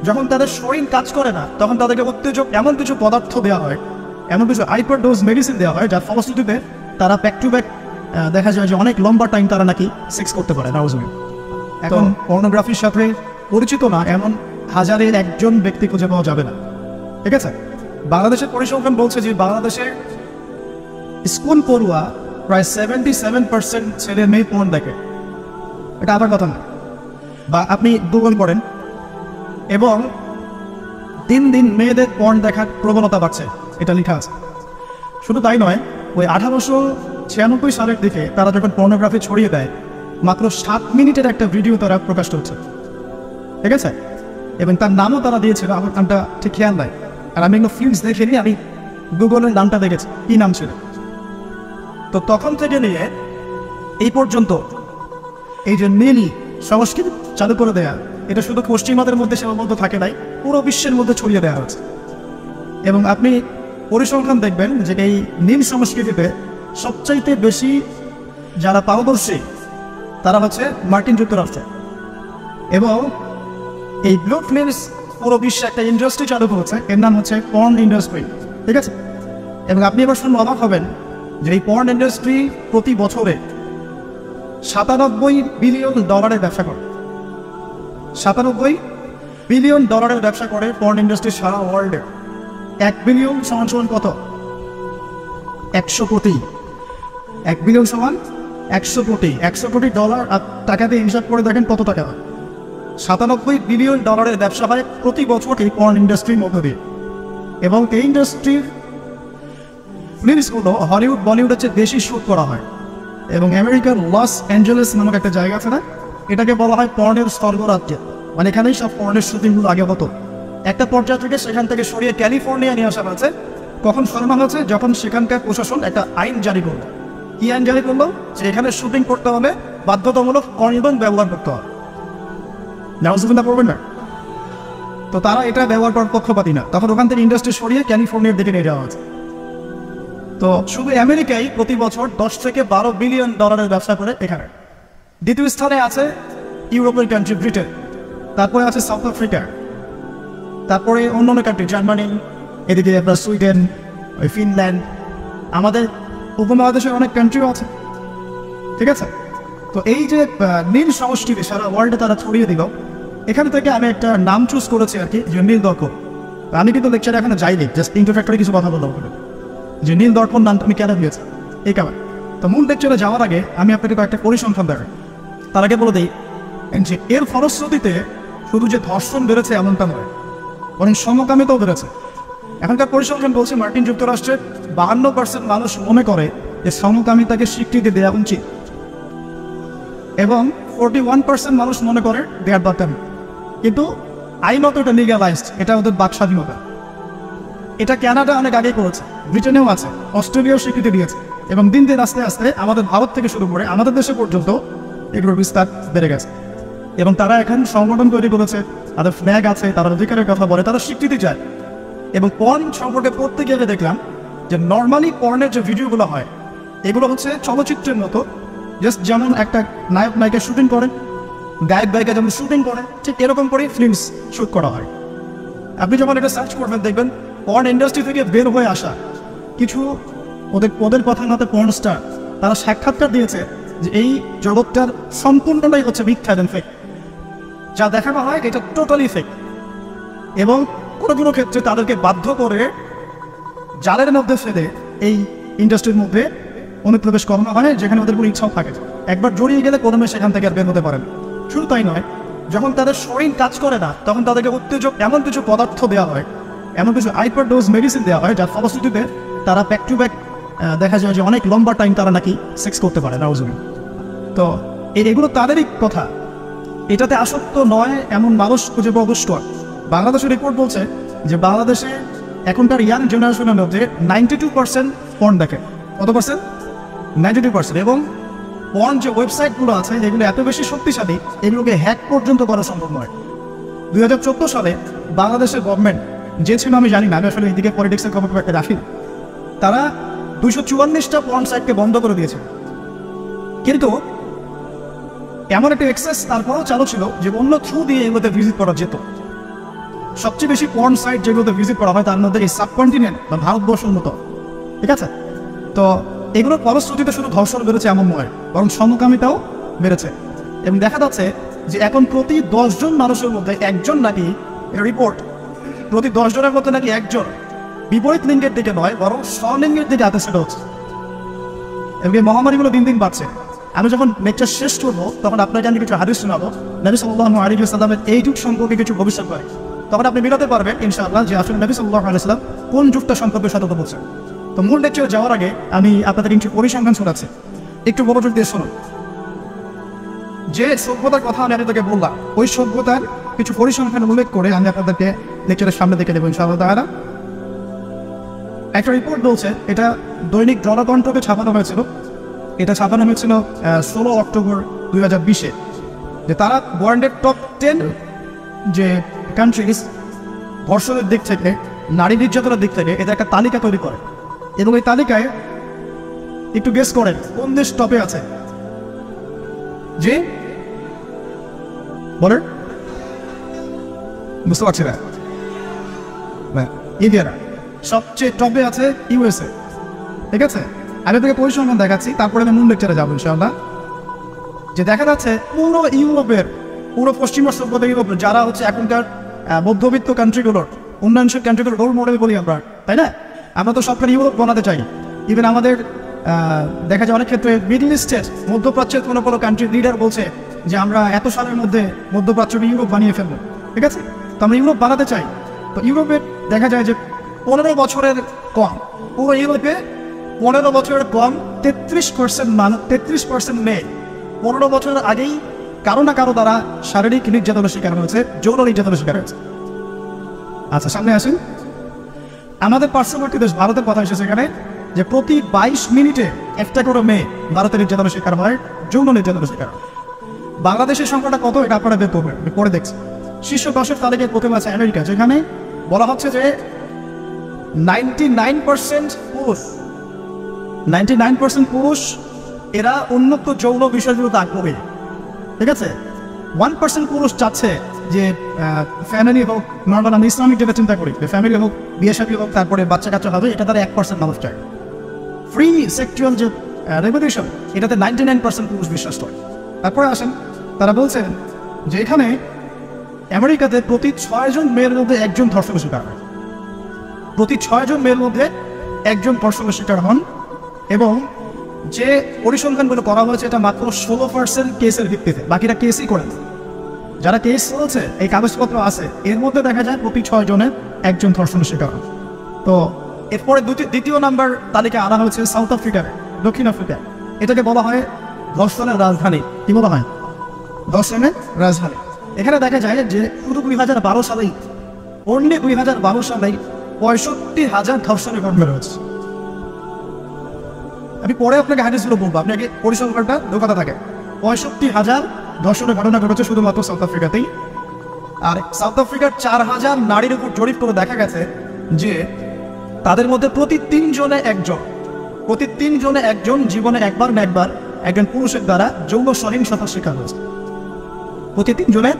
যখন তাদের শরীর কাজ করে না তখন তাদেরকে উত্তেজক এমন কিছু পদার্থ দেওয়া হয়, এমন কিছু হাইপার ডোজ মেডিসিন দেওয়া হয় যার ফলশ্রুতিতে তারা ব্যাক টু ব্যাক দেখা যায় যে অনেক লম্বা টাইম তারা নাকি সেক্স করতে পারে। এখন পর্নোগ্রাফির সাথে পরিচিত না এমন হাজারের একজন ব্যক্তি খুঁজে পাওয়া যাবে না। ঠিক আছে, বাংলাদেশের পরিসংখ্যান বলছে যে বাংলাদেশের স্কুল পড়ুয়া প্রায় 77% ছেলে মেয়ে পর্ন দেখে। এটা আবার কথা না, বা আপনি গুগল করেন এবং দিন দিন মেয়েদের পর্ন দেখার প্রবণতা বাড়ছে, এটা লেখা আছে। শুধু তাই নয়, ওই 1896 সালের দিকে তারা যখন পর্নোগ্রাফি ছড়িয়ে দেয়, মাত্র 7 মিনিটের একটা ভিডিও তারা প্রকাশ করছে। ঠিক আছে, এবং তার নামও তারা দিয়েছিল, আমার নামটা ঠিক খেয়াল নাই, আর আমি এগুলো ফিল্মস দেখিনি, আমি গুগলের নামটা দেখেছি কী নাম ছিল। তো তখন থেকে নিয়ে এই পর্যন্ত এই যে নীল সংস্কৃতি চালু করে দেয়া, এটা শুধু পশ্চিমাদের মধ্যে সীমাবদ্ধ থাকে নাই, পুরো বিশ্বের মধ্যে ছড়িয়ে দেওয়া হয়েছে। এবং আপনি পরিসংখ্যান দেখবেন যে এই নীল সংস্কৃতিতে সবচাইতে বেশি যারা পারদর্শী তারা হচ্ছে মার্কিন যুক্তরাষ্ট্র। এবং এই ব্লু ফিল্মস পুরো বিশ্বে একটা ইন্ডাস্ট্রি চালু করেছে, এর নাম হচ্ছে পর্ন ইন্ডাস্ট্রি। ঠিক আছে, এবং আপনি এবার শুনে অবাক হবেন যে এই পর্ন ইন্ডাস্ট্রি প্রতি বছরে $97 বিলিয়ন ব্যবসা করে। $97 বিলিয়ন ব্যবসা করে পর্ন ইন্ডাস্ট্রি সারা ওয়ার্ল্ডে। 1 বিলিয়ন সমান কত? 100 কোটি। 1 বিলিয়ন সমান 100 কোটি। 100 কোটি ডলার টাকা দিয়ে হিসাব করে দেখেন কত টাকা হয়। $97 বিলিয়ন ব্যবসা হয় প্রতি বছর এই পর্ন ইন্ডাস্ট্রির মধ্য দিয়ে। এবং এই ইন্ডাস্ট্রির ফিল্মসগুলো হলিউড বলিউডের চেয়ে বেশি শ্যুট করা হয়। এবং আমেরিকার লস অ্যাঞ্জেলেস নামক একটা জায়গা আছে না, এটাকে বলা হয় পর্নের স্বর্গরাজ্য। মানে এখানেই সব পর্নের শুটিংগুলো আগে হতো। একটা পর্যায় থেকে সেখান থেকে সরিয়ে ক্যালিফোর্নিয়া নিয়ে আসা হয়েছে। কখন সরানো হয়েছে? যখন সেখানকার প্রশাসন একটা আইন জারি করলো। কি আইন জারি করলো? যে এখানে শুটিং করতে হলে বাধ্যতামূলক কন্ডোম ব্যবহার করতে হবে। নাউজুবিল্লাহ পড়বেন না? তো তারা এটা ব্যবহার করার পক্ষপাতী না, তখন ওখান থেকে ইন্ডাস্ট্রি সরিয়ে ক্যালিফোর্নিয়ার দিকে নিয়ে যাওয়া হয়েছে। তো শুধু আমেরিকায় প্রতি বছর $10 থেকে $12 বিলিয়ন ব্যবসা করে এখানে। দ্বিতীয় স্থানে আছে ইউরোপের কান্ট্রি ব্রিটেন, তারপরে আছে সাউথ আফ্রিকা, তারপরে অন্যান্য কান্ট্রি জার্মানি, এদিকে আপনার সুইডেন, ফিনল্যান্ড, আমাদের উপমহাদেশের অনেক কান্ট্রিও আছে। ঠিক আছে, তো এই যে নীল সংস্কৃতি সারা ওয়ার্ল্ডে তারা ছড়িয়ে দিল, এখান থেকে আমি একটা নাম চুজ করেছি আর কি, যে নীল দর্পণ। আমি কিন্তু লেকচারে এখানে যাইনি, জাস্ট ইন্ট্রোডাক্টরি কিছু কথা বললাম যে নীল দর্পণ নামটা আমি কেন দিয়েছি এই কারণে। তো মূল লেকচারে যাওয়ার আগে আমি আপনাকে কয়েকটা পরিসংখ্যান দেখাই। তার আগে বলে দিই যে এর ফলশ্রুতিতে শুধু যে ধর্ষণ বেড়েছে এমনটা নয়, বরং সমকামিতাও বেড়েছে। এখনকার পরিসংখ্যান বলছে মার্কিন যুক্তরাষ্ট্রের 52% মানুষ মনে করে যে সমকামিতাকে স্বীকৃতি দেওয়া উচিত, এবং 41% মানুষ মনে করে দেয়ার দরকার। কিন্তু আইনত এটা লিগ্যালাইজড, এটা ওদের বাক স্বাধীনতা। এটা কানাডা অনেক আগে করেছে, ব্রিটেনেও আছে, অস্ট্রেলিয়াও স্বীকৃতি দিয়েছে, এবং দিন দিন আস্তে আস্তে আমাদের ভারত থেকে শুরু করে আমাদের দেশে পর্যন্ত এগুলোর বিস্তার বেড়ে গেছে। এবং তারা এখন সংগঠন তৈরি করেছে, তাদের ফ্ল্যাগ আছে, তারা অধিকারের কথা বলে, তারা স্বীকৃতি চায়। এবং পর্ন সম্পর্কে পড়তে গেলে দেখলাম যে নর্মালি পর্নের যে ভিডিওগুলো হয় এগুলো হচ্ছে চলচ্চিত্রের মতো, জাস্ট যেমন একটা নায়ক নায়িকা শুটিং করে, গায়ক গায়িকা যেমন শুটিং করে, ঠিক এরকম করেই ফিল্মস শ্যুট করা হয়। আপনি যখন এটা সার্চ করবেন দেখবেন পর্ন ইন্ডাস্ট্রি থেকে বের হয়ে আসা কিছু ওদের কথা মতো পর্ন স্টার, তারা সাক্ষাৎকার দিয়েছে যে এই জগৎটার সম্পূর্ণটাই হচ্ছে মিথ্যা এবং ফেক। যা দেখানো হয় এটা টোটালি ফেক। এবং কোনো কোনো ক্ষেত্রে তাদেরকে বাধ্য করে জালের মধ্যে ফেলে এই ইন্ডাস্ট্রির মধ্যে অনুপ্রবেশ করানো হয়, যেখানে ওদের কোনো ইচ্ছাও থাকে। একবার জড়িয়ে গেলে কোনো সেখান থেকে আর বের হতে পারেন। শুধু তাই নয়, যখন তাদের শরীর কাজ করে না তখন তাদেরকে উত্তেজক এমন কিছু পদার্থ দেওয়া হয়, এমন কিছু হাইপার ডোজ মেডিসিন দেওয়া হয় যার ফলশ্রুতিতে তারা ব্যাক টু ব্যাক দেখা যায় যে অনেক লম্বা টাইম তারা নাকি সেক্স করতে পারে। নাউজুবিল্লাহ। তো এগুলো তাদেরই কথা, এটাতে আসক্ত নয় এমন মানুষ খুঁজে পাওয়া দুষ্কর। বাংলাদেশের রিপোর্ট বলছে যে বাংলাদেশে এখনকার ইয়াং জেনারেশনের মধ্যে 92% পর্ন দেখে। কত পার্সেন্ট? 92%। এবং পর্ন যে ওয়েবসাইটগুলো আছে এগুলো এত বেশি শক্তিশালী, এগুলোকে হ্যাক পর্যন্ত করা সম্ভব নয়। 2014 সালে বাংলাদেশের গভর্নমেন্ট যে ছিল আমি জানি না, আমি আসলে এদিকে পলিটিক্সের খবর খুব একটা রাখি না, তারা 244টা পর্ন সাইটকে বন্ধ করে দিয়েছে। কিন্তু এমন একটা এক্সেস তারপরেও চালু ছিল যে অন্য থ্রু দিয়ে এগুলোতে ভিজিট করা যেত। সবচেয়ে বেশি পর্ন সাইট যেগুলোতে ভিজিট করা হয় তার মধ্যে এই সাবকন্টিনেন্ট বা ভারতবর্ষ উন্নত, ঠিক আছে? তো এগুলোর ফলশ্রুতিতে শুধু ধর্ষণ বেড়েছে এমন নয়, বরং সমকামিতাও বেড়েছে। এবং দেখা যাচ্ছে যে এখন প্রতি 10 জন মানুষের মধ্যে একজন নাকি, রিপোর্ট, প্রতি 10 জনের মধ্যে নাকি একজন বিপরীত লিঙ্গের দিকে নয় বরং স্বলিঙ্গের দিকে আকর্ষিত হচ্ছে। এবং এই মহামারীগুলো দিন দিন বাড়ছে। আমি যখন লেকচার শেষ করবো তখন আপনাকে আমি কিছু হাদিস শোনাবো নবী সাল্লাল্লাহু আলাইহি ওয়াসাল্লামের এই যুগ সম্পর্কে কিছু ভবিষ্যৎবাণী। তখন আপনি মিলাতে পারবেন ইনশাআল্লাহ যে আসলে নবী সাল্লাল্লাহু আলাইহি ওয়াসাল্লাম কোন যুগটা সম্পর্কে সতর্ক বলছেন। তো মূল লেকচারে যাওয়ার আগে আমি আপনাদের কিছু পরিসংখ্যান শোনাচ্ছি, একটু মনোযোগ দিয়ে শুনুন। যে সভ্যতার কথা আমি আপনাদেরকে বললাম ওই সভ্যতার কিছু পরিসংখ্যান উল্লেখ করে আমি আপনাদেরকে লেকচারের সামনে দেখে দেবো ইনশাআল্লাহ তাআলা। একটা রিপোর্ট বলছে, এটা দৈনিক জনকণ্ঠকে ছাপানো হয়েছিল, এটা ছাপানো হয়েছিল 16 অক্টোবর 2020-এ, যে তারা ওয়ার্ল্ডের টপ 10 যে কান্ট্রিজ ধর্ষণের দিক থেকে, নারী নির্যাতনের দিক থেকে এটা একটা তালিকা তৈরি করে। এবং এই তালিকায় একটু গেস করেন কোন দেশ টপে আছে? যে বলেন, বুঝতে পারছি না, ইন্ডিয়া সবচেয়ে টপে আছে ইউএসএ, ঠিক আছে? আমি আপনাকে পরিসংখ্যান দেখাচ্ছি, তারপরে আমি মূল লেকচারে যাবো ইনশাআল্লাহ। যে দেখা যাচ্ছে পুরো ইউরোপের, পুরো পশ্চিমা সভ্যতা ইউরোপের যারা হচ্ছে এখনকার মধ্যবিত্ত কান্ট্রিগুলোর, উন্নয়নশীল কান্ট্রিগুলোর রোল মডেল বলি আমরা, তাই না? আমরা তো সবখানে ইউরোপ বানাতে চাই। ইভেন আমাদের দেখা যায় অনেক ক্ষেত্রে মিডল ইস্টের, মধ্যপ্রাচ্যের কোনো কোনো কান্ট্রির লিডার বলছে যে আমরা এত সালের মধ্যে মধ্যপ্রাচ্যকে ইউরোপ বানিয়ে ফেলবো, ঠিক আছে? তো আমরা ইউরোপ বানাতে চাই। তো ইউরোপের দেখা যায় যে 15 বছরের কম, পুরো ইউরোপে 15 বছরের কম 33% মানুষ, 33% মেয়ে 15 বছরের আগেই কারো না কারো দ্বারা শারীরিক নির্যাতনের শিকার হয়েছে, যৌন নির্যাতনের শিকার হয়েছে। আচ্ছা, সামনে আসুন। আমাদের পার্শ্ববর্তী দেশ ভারতের কথা এসেছে এখানে, যে প্রতি 22 মিনিটে একটা করে মেয়ে ভারতের নির্যাতনের শিকার হয়, যৌন নির্যাতনের শিকার হয়। বাংলাদেশের সংখ্যাটা কত এটা আপনারা বের করবেন, পরে দেখছি। শীর্ষ 10-এর তালিকায় প্রথমে আছে আমেরিকা, যেখানে বলা হচ্ছে যে 99% পুরুষ, 99% পুরুষ এরা উন্নত যৌন বিষয়গুলোতে আগ্রহী, ঠিক আছে? 1% পুরুষ চাচ্ছে যে ফ্যামিলি হোক, নর্মাল আমি ইসলামিক যেটা চিন্তা করি, ফ্যামিলি হোক, বিয়ে শাদী হোক, তারপরে বাচ্চা কাচ্চা হবে, এটা তারা 1% মানুষ চায়। ফ্রি সেক্সুয়াল যে রেভলিউশন, এটাতে 99% পুরুষ বিশ্বাস করে। তারপরে আসেন, তারা বলছেন যে এখানে আমেরিকাতে প্রতি 6 জন মেয়ের মধ্যে একজন ধর্ষণের শিকার হয়, প্রতি 6 জন মেয়ের মধ্যে একজন ধর্ষণের শিকার হন। এবং যে পরিসংখ্যানগুলো করা হয়েছে এটা মাত্র 16% কেসের ভিত্তিতে, বাকিটা কেসই করেন। যারা কেস চলছে, এই কাগজপত্র আছে, এর মধ্যে দেখা যায় প্রতি 6 জনের একজন ধর্ষণের শিকার হন। তো এরপরে দ্বিতীয় নাম্বার তালিকায় আনা হয়েছে সাউথ আফ্রিকার, দক্ষিণ আফ্রিকা। এটাকে বলা হয় ধর্ষণের রাজধানী। কি বলা হয়? ধর্ষণের রাজধানী। এখানে দেখা যায় যে শুধু 2012 সালেই, অনলি 2012 সালেই 65,000 ধর্ষণের ঘটনা রয়েছে। আমি পরে আপনাকে হাদিসগুলো বলবো, আপনাকে পরিসংখ্যানটা দোকানে থাকে। 65,000 ধর্ষণের ঘটনা ঘটেছে শুধুমাত্র সাউথ আফ্রিকাতেই। আর সাউথ আফ্রিকার 4,000 নারীর উপর জরিপ করে দেখা গেছে যে তাদের মধ্যে প্রতি 3 জনে একজন জীবনে একবার না একবার একজন পুরুষের দ্বারা যৌন সহিংসতার শিকার হয়েছে, প্রতি 3 জনে।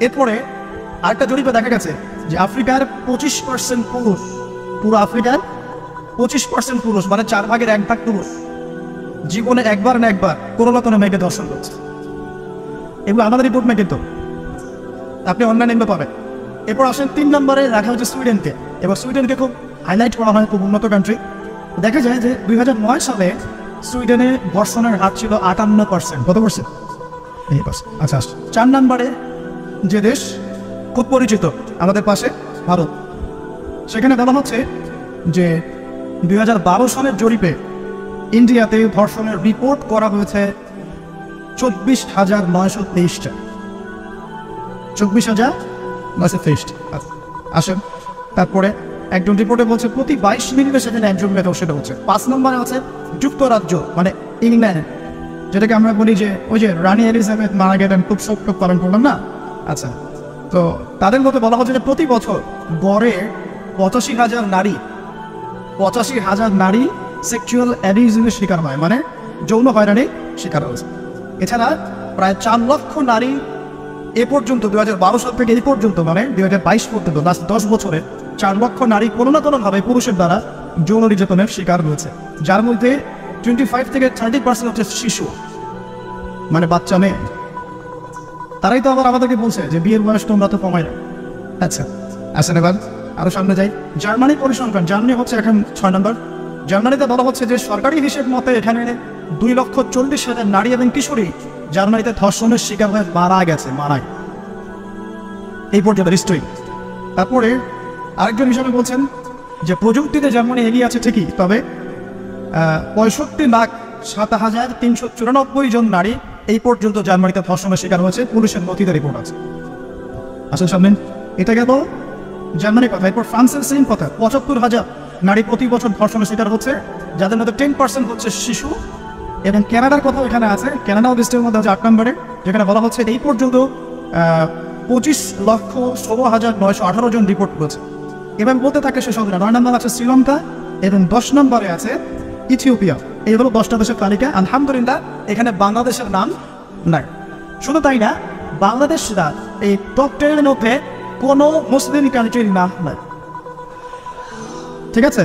এরপরে আরেকটা জরিপে দেখা গেছে যে আফ্রিকার 25% পুরুষ, পুরো আফ্রিকার 25% পুরুষ, মানে 4 ভাগের 1 ভাগ পুরুষ জীবনে একবার না একবার কোনো না কোনো মেয়েকে ধর্ষণ করছে। এগুলো আমাদের রিপোর্ট না, কিন্তু আপনি অনলাইনে পাবেন। এরপর আসেন 3 নম্বরে রাখা হচ্ছে সুইডেনকে। এবার সুইডেনকে খুব হাইলাইট করা হয়, খুব উন্নত কান্ট্রি। দেখা যায় যে 2009 সালে সুইডেনে ধর্ষণের হার ছিল 58%। কত পার্সেন্ট? 8%। আচ্ছা, 4 নম্বরে যে দেশ খুব পরিচিত আমাদের পাশে, ভারত, সেখানে বলা হচ্ছে যে 2012 সালের জরিপে ইন্ডিয়াতে ধর্ষণের রিপোর্ট করা হয়েছে 24,923টা। 24,923। আসেন, তারপরে একজন রিপোর্টে বলছে প্রতি 22 মিনিটে সেখানে একজন মেয়ে ধর্ষিত হচ্ছে। 5 নম্বরে আছে যুক্তরাজ্য, মানে ইংল্যান্ড, যেটাকে আমরা বলি যে ওই যে রানী এলিজাবেথ মারা গেলেন, খুব শোক পালন করলাম না। আচ্ছা, তো তাদের মধ্যে বলা হচ্ছে যে প্রতি বছর গড়ে 85,000 নারী সেক্সুয়াল অ্যাবিউজের শিকার হয়, মানে যৌন হয়রানির শিকার হয়েছে। এছাড়া প্রায় 4 লক্ষ নারী এ পর্যন্ত 2012 সাল থেকে এই পর্যন্ত মানে 2022 পর্যন্ত লাস্ট 10 বছরে 4 লক্ষ নারী কোনো না কোনোভাবে পুরুষের দ্বারা যৌন নির্যাতনের শিকার হয়েছে, যার মধ্যে 25 থেকে 30% হচ্ছে শিশু, মানে বাচ্চা মেয়ে। তারাই তো আবার আমাদেরকে বলছে যে বিয়ের বয়স তোমরা তো কমাই না। আচ্ছা আসেন এবার আরো সামনে যাই। জার্মানি পরিসংখ্যান, জার্মানি হচ্ছে এখন 6 নম্বর। জার্মানিতে বলা হচ্ছে যে সরকারি হিসেব মতে এখানে 2,40,000 নারী এবং কিশোরী জার্মানিতে ধর্ষণের শিকার হয়ে মারা গেছে, মারায় এই পর্যন্ত হিস্ট্রি। তারপরে আরেকজন হিসাবে বলছেন যে প্রযুক্তিতে জার্মানি এগিয়ে আছে ঠিকই, তবে 65,07,394 জন নারী এই পর্যন্ত জার্মানিতে ধর্ষণের শিকার হয়েছে, পুলিশের নথিতে রিপোর্ট আছে। আসলে সামনে এটা গেল জার্মানির কথা। এরপর ফ্রান্সের সেম কথা, 75,000 নারী প্রতি বছর ধর্ষণের শিকার হচ্ছে, যাদের মধ্যে 10% হচ্ছে শিশু। এবং কানাডার কথাও এখানে আছে, কানাডাও লিস্টের মধ্যে আছে 8 নম্বরে, যেখানে বলা হচ্ছে এই পর্যন্ত 25,16,918 জন রিপোর্ট করেছে। এবার বলতে থাকে সে সব 9 নম্বর আছে শ্রীলঙ্কা এবং 10 নম্বরে আছে ইথিওপিয়া। এই হলো 10টা দেশের তালিকা। আলহামদুলিল্লাহ এখানে বাংলাদেশের নাম নাই। শুধু তাই না, বাংলাদেশরা এই টপ 10 এর মধ্যে কোনো মুসলিম কান্ট্রির নাম নাই, ঠিক আছে?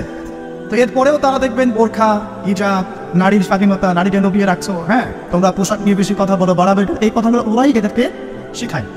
তো এরপরেও তারা দেখবেন বোরখা, হিজাব, নারীর স্বাধীনতা, নারী কেন বিয়ে রাখছো, হ্যাঁ তোমরা পোশাক নিয়ে বেশি কথা বলো, বাড়াবে, এই কথাগুলো ওরাই এদেরকে শিখায়।